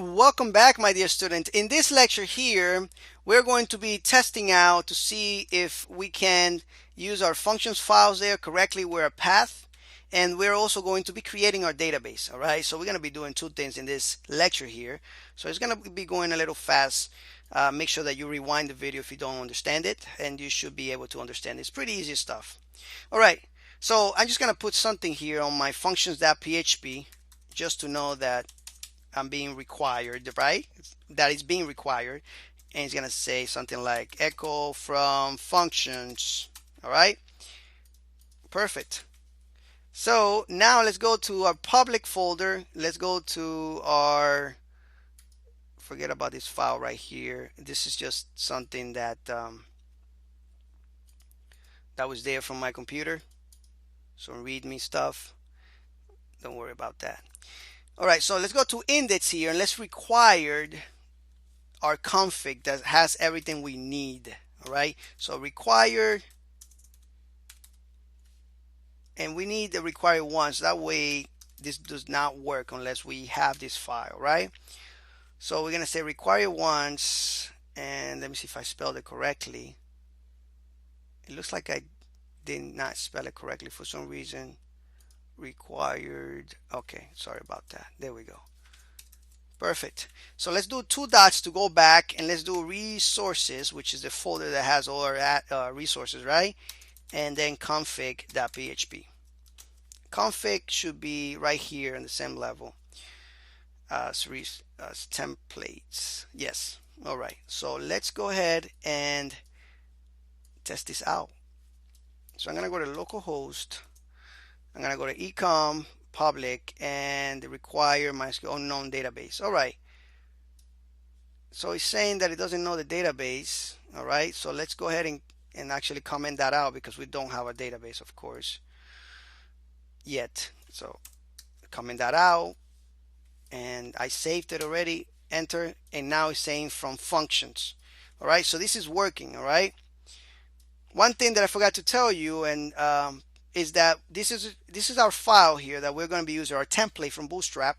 Welcome back, my dear student. In this lecture here, we're going to be testing out to see if we can use our functions files there correctly with a path. And we're also going to be creating our database. All right. So we're going to be doing two things in this lecture here. So it's going to be going a little fast. Make sure that you rewind the video if you don't understand it, and you should be able to understand it. It's pretty easy stuff. All right. So I'm just going to put something here on my functions.php just to know that I'm being required, right? That is being required. And it's going to say something like echo from functions. All right. Perfect. So now let's go to our public folder. Let's go to our, forget about this file right here. This is just something that that was there from my computer. Some readme stuff. Don't worry about that. All right, so let's go to index here and let's require our config that has everything we need. All right, so required, and we need the required once. That way this does not work unless we have this file, right? So we're gonna say required once, and let me see if I spelled it correctly. It looks like I did not spell it correctly for some reason. Required, okay, sorry about that. There we go. Perfect. So let's do two dots to go back, and let's do resources, which is the folder that has all our resources, right? And then config.php. Config should be right here on the same level as templates. Yes. All right. So let's go ahead and test this out. So I'm going to go to localhost. I'm going to go to ecom public and require MySQL unknown database. All right. So it's saying that it doesn't know the database. All right. So let's go ahead and actually comment that out because we don't have a database, of course, yet. So comment that out, and I saved it already. Enter, and now it's saying from functions. All right. So this is working. All right. One thing that I forgot to tell you, and is that this is our file here that we're going to be using, our template from Bootstrap.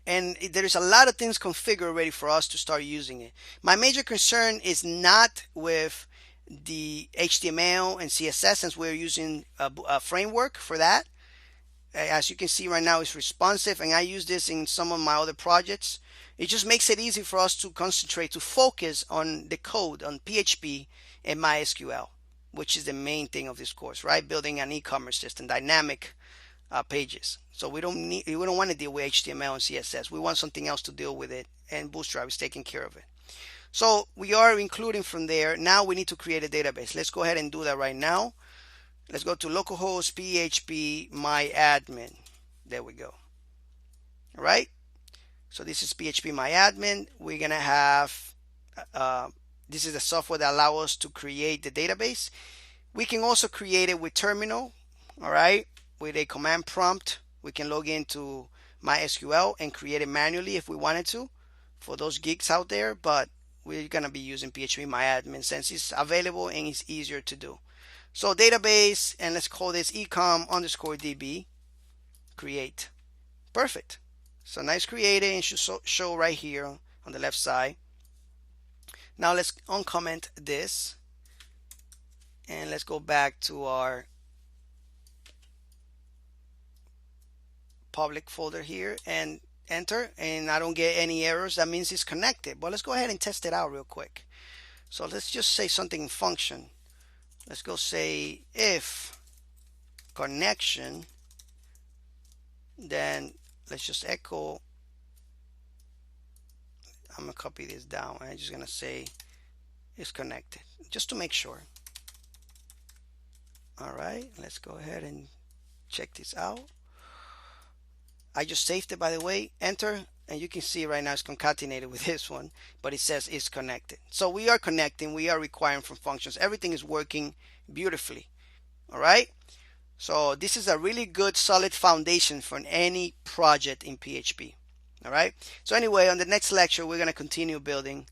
And there is a lot of things configured ready for us to start using it. My major concern is not with the HTML and CSS, since we're using a framework for that. As you can see right now, it's responsive, and I use this in some of my other projects. It just makes it easy for us to concentrate, to focus on the code, on PHP and MySQL, which is the main thing of this course, right? Building an e-commerce system, dynamic pages. So we don't want to deal with HTML and CSS. We want something else to deal with it, and Bootstrap is taking care of it. So we are including from there. Now we need to create a database. Let's go ahead and do that right now. Let's go to localhost php myadmin. There we go. All right. So this is php myadmin. We're gonna have this is the software that allows us to create the database. We can also create it with terminal. All right. With a command prompt, we can log into MySQL and create it manually if we wanted to, for those geeks out there. But we're gonna be using php myadmin since it's available and it's easier to do. So database, and let's call this ecom_db create. Perfect. So nice created, and should show right here on the left side. Now let's uncomment this, and let's go back to our public folder here and enter, and I don't get any errors. That means it's connected. But let's go ahead and test it out real quick. So let's just say something in function. Let's go say if connection, then let's just echo. I'm gonna copy this down. I'm just gonna say it's connected just to make sure. All right, let's go ahead and check this out. I just saved it, by the way. Enter, and you can see right now it's concatenated with this one, but it says it's connected. So we are connecting, we are requiring from functions. Everything is working beautifully. All right. So this is a really good solid foundation for any project in PHP. All right. So anyway, on the next lecture, we're going to continue building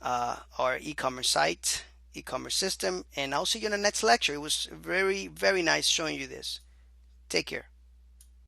our e-commerce site, e-commerce system, and I'll see you in the next lecture. It was very, very nice showing you this. Take care.